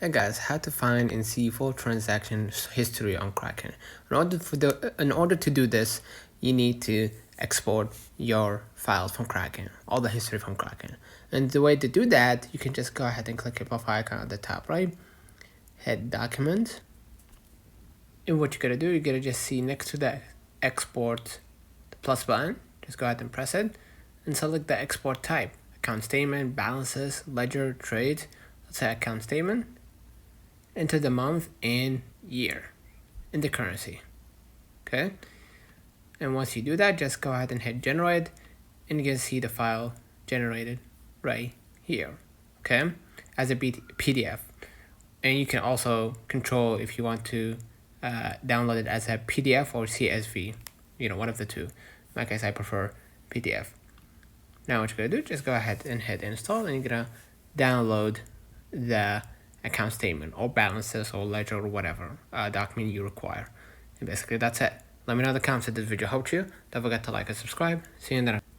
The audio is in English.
Hey guys, how to find and see full transaction history on Kraken. In order to do this, you need to export your files from Kraken, all the history from Kraken. And the way to do that, you can just go ahead and click your profile icon at the top, right? Hit Document. And what you're gonna do, you're gonna just see next to the export, the plus button. Just go ahead and press it and select the export type. Account statement, balances, ledger, trade. Let's say account statement. Enter the month and year in the currency. Okay, and once you do that, just go ahead and hit generate, and you can see the file generated right here. Okay, as a PDF, and you can also control if you want to download it as a PDF or CSV. One of the two. In my case, I prefer PDF. Now what you're gonna do, just go ahead and hit install, and you're gonna download the account statement or balances or ledger or whatever document you require. And basically that's it. Let me know in the comments if this video helped you. Don't forget to like and subscribe. See you in the next.